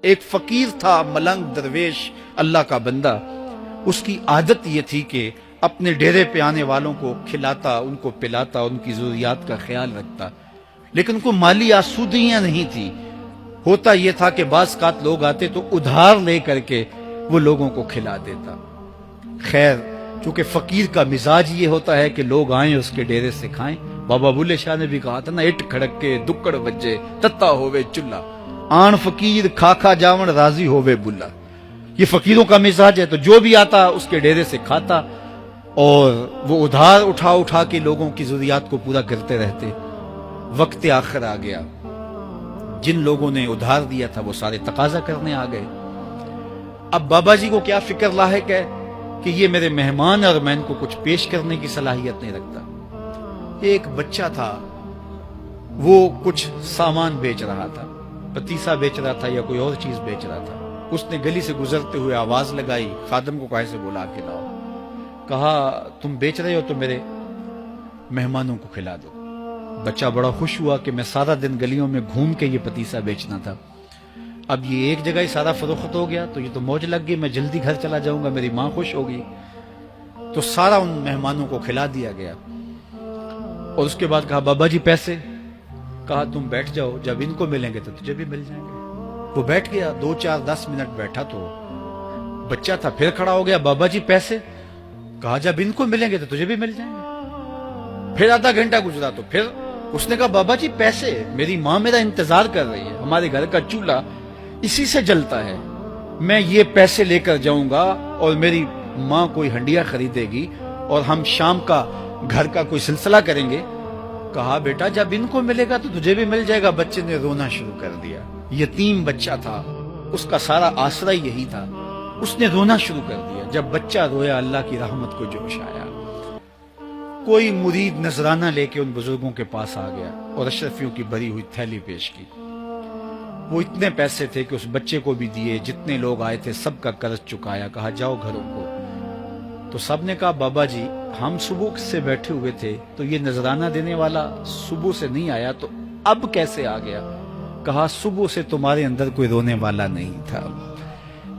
ایک فقیر تھا، ملنگ درویش، اللہ کا بندہ. اس کی عادت یہ تھی کہ اپنے ڈیرے پہ آنے والوں کو کھلاتا، ان کو پلاتا، ان کی ضروریات کا خیال رکھتا، لیکن کو مالی آسودگیاں نہیں تھی. ہوتا یہ تھا کہ بعض اوقات لوگ آتے تو ادھار لے کر کے وہ لوگوں کو کھلا دیتا. خیر، چونکہ فقیر کا مزاج یہ ہوتا ہے کہ لوگ آئیں اس کے ڈیرے سے کھائیں. بابا بلے شاہ نے بھی کہا تھا نا، اٹ کھڑک کے دکڑ بجے تتا ہووے چلہ، آن فقیر کھا کھا جاون راضی ہووے بلا. یہ فقیروں کا مزاج ہے. تو جو بھی آتا اس کے ڈیرے سے کھاتا اور وہ ادھار اٹھا اٹھا کے لوگوں کی ضروریات کو پورا کرتے رہتے. وقت آخر آ گیا، جن لوگوں نے ادھار دیا تھا وہ سارے تقاضا کرنے آ گئے. اب بابا جی کو کیا فکر لاحق ہے کہ یہ میرے مہمان اور میں ان کو کچھ پیش کرنے کی صلاحیت نہیں رکھتا. ایک بچہ تھا، وہ کچھ سامان بیچ رہا تھا، پتیسا بیچ رہا تھا یا کوئی اور چیز بیچ رہا تھا. اس نے گلی سے گزرتے ہوئے آواز لگائی، خادم کو کہے سے بلا کے لاؤ. کہا تم بیچ رہے ہو تو میرے مہمانوں کو کھلا دو. بچہ بڑا خوش ہوا کہ میں سارا دن گلیوں میں گھوم کے یہ پتیسا بیچنا تھا، اب یہ ایک جگہ ہی سارا فروخت ہو گیا تو یہ تو موج لگ گئی، میں جلدی گھر چلا جاؤں گا، میری ماں خوش ہوگی. تو سارا ان مہمانوں کو کھلا دیا گیا. اور اس کے بعد کہا بابا جی پیسے؟ کہا تم بیٹھ جاؤ، جب ان کو ملیں گے تو تجھے بھی مل جائیں گے. وہ بیٹھ گیا، 2 4 10 منٹ بیٹھا تو بچہ تھا، پھر کھڑا ہو گیا، بابا جی پیسے؟ کہا جب ان کو ملیں گے تو تجھے بھی مل جائیں گے. پھر آدھا گھنٹہ گزرا تو پھر اس نے کہا بابا جی پیسے؟ میری ماں میرا انتظار کر رہی ہے، ہمارے گھر کا چولہا اسی سے جلتا ہے، میں یہ پیسے لے کر جاؤں گا اور میری ماں کوئی ہنڈیا خریدے گی اور ہم شام کا گھر کا کوئی سلسلہ کریں گے. کہا بیٹا جب ان کو ملے گا تو تجھے بھی مل جائے گا. بچے نے رونا شروع کر دیا. یتیم بچہ تھا، اس کا سارا آسرا یہی تھا. اس نے رونا شروع کر دیا. جب بچہ رویا اللہ کی رحمت کو جوش آیا. کوئی مرید نذرانہ لے کے ان بزرگوں کے پاس آ گیا اور اشرفیوں کی بھری ہوئی تھیلی پیش کی. وہ اتنے پیسے تھے کہ اس بچے کو بھی دیے، جتنے لوگ آئے تھے سب کا قرض چکایا. کہا جاؤ گھروں کو. تو سب نے کہا بابا جی ہم صبح سے بیٹھے ہوئے تھے تو یہ نذرانہ دینے والا صبح سے نہیں آیا تو اب کیسے آ گیا؟ کہا صبح سے تمہارے اندر کوئی رونے والا نہیں تھا،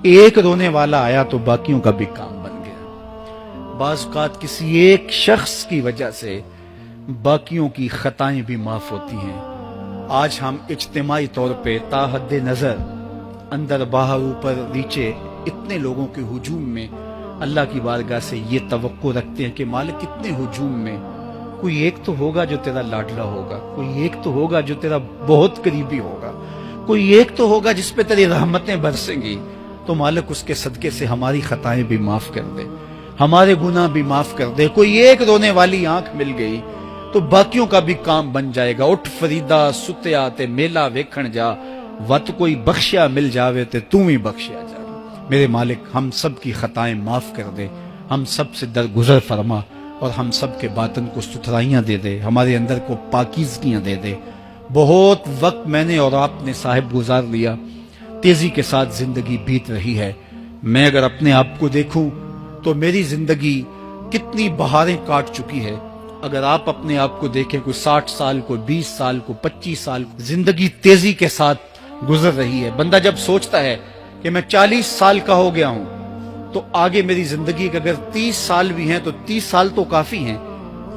ایک رونے والا آیا تو باقیوں کا بھی کام بن گیا. بعض اوقات کسی ایک شخص کی وجہ سے باقیوں کی خطائیں بھی معاف ہوتی ہیں. آج ہم اجتماعی طور پہ تا حد نظر اندر باہر اوپر نیچے اتنے لوگوں کے ہجوم میں اللہ کی بارگاہ سے یہ توقع رکھتے ہیں کہ مالک اتنے ہجوم میں کوئی ایک تو ہوگا جو تیرا لاڈلا ہوگا، کوئی ایک تو ہوگا جو تیرا بہت قریبی ہوگا، کوئی ایک تو ہوگا جس پہ تیری رحمتیں برسیں گی. تو مالک اس کے صدقے سے ہماری خطائیں بھی معاف کر دے، ہمارے گناہ بھی معاف کر دے. کوئی ایک رونے والی آنکھ مل گئی تو باقیوں کا بھی کام بن جائے گا. اٹھ فریدا ستیا تے میلہ ویکھن جا، وت کوئی بخشیا مل جاوے تے توں ہی بخشیا جا. میرے مالک ہم سب کی خطائیں معاف کر دے، ہم سب سے درگزر فرما اور ہم سب کے باطن کو ستھرائیاں دے دے، ہمارے اندر کو پاکیزگیاں دے دے. بہت وقت میں نے اور آپ نے صاحب گزار لیا، تیزی کے ساتھ زندگی بیت رہی ہے. میں اگر اپنے آپ کو دیکھوں تو میری زندگی کتنی بہاریں کاٹ چکی ہے. اگر آپ اپنے آپ کو دیکھیں، کوئی 60 سال، کوئی 20 سال، کوئی 25 سال، زندگی تیزی کے ساتھ گزر رہی ہے. بندہ جب سوچتا ہے کہ میں 40 سال کا ہو گیا ہوں تو آگے میری زندگی کے اگر 30 سال بھی ہیں تو 30 سال تو کافی ہیں،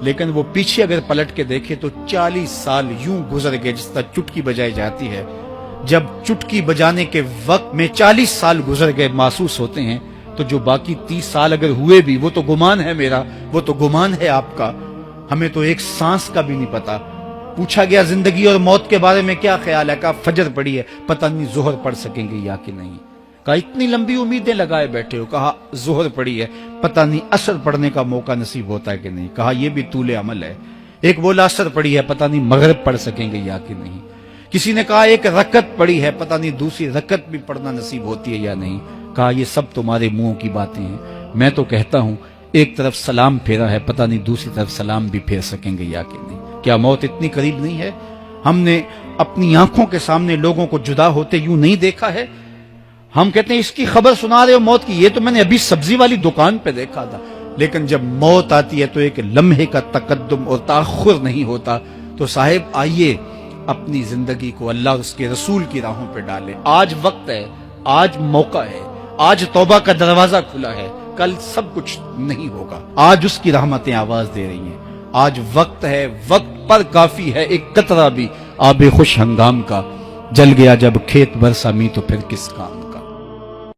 لیکن وہ پیچھے اگر پلٹ کے دیکھے تو 40 سال یوں گزر گئے جس طرح چٹکی بجائی جاتی ہے. جب چٹکی بجانے کے وقت میں 40 سال گزر گئے محسوس ہوتے ہیں تو جو باقی 30 سال اگر ہوئے بھی وہ تو گمان ہے میرا، وہ تو گمان ہے آپ کا. ہمیں تو ایک سانس کا بھی نہیں پتا. پوچھا گیا زندگی اور موت کے بارے میں کیا خیال ہے؟ کہا فجر پڑی ہے، پتہ نہیں ظہر پڑھ سکیں گے یا کہ نہیں. کہا اتنی لمبی امیدیں لگائے بیٹھے ہو. کہا ظہر پڑی ہے، پتہ نہیں عصر پڑھنے کا موقع نصیب ہوتا ہے کہ نہیں. کہا یہ بھی طول عمل ہے. ایک بولا عصر پڑی ہے، پتہ نہیں مغرب پڑھ سکیں گے یا کہ نہیں. کسی نے کہا ایک رکعت پڑی ہے، پتہ نہیں دوسری رکعت بھی پڑھنا نصیب ہوتی ہے یا نہیں. کہا یہ سب تمہارے منہوں کی باتیں ہیں. میں تو کہتا ہوں ایک طرف سلام پھیرا ہے، پتہ نہیں دوسری طرف سلام بھی پھیر سکیں گے یا کہ نہیں. کیا موت اتنی قریب نہیں ہے؟ ہم نے اپنی آنکھوں کے سامنے لوگوں کو جدا ہوتے یوں نہیں دیکھا ہے. ہم کہتے ہیں اس کی خبر سنا رہے ہو موت کی، یہ تو میں نے ابھی سبزی والی دکان پہ دیکھا تھا. لیکن جب موت آتی ہے تو ایک لمحے کا تقدم اور تاخر نہیں ہوتا. تو صاحب آئیے اپنی زندگی کو اللہ اور اس کے رسول کی راہوں پہ ڈالیں. آج وقت ہے, آج موقع ہے, آج توبہ کا دروازہ کھلا ہے, کل سب کچھ نہیں ہوگا. آج اس کی رحمتیں آواز دے رہی ہیں. آج وقت ہے, وقت پر کافی ہے ایک قطرہ بھی آب خوش ہنگام کا. جل گیا جب کھیت برسا می تو پھر کس کام.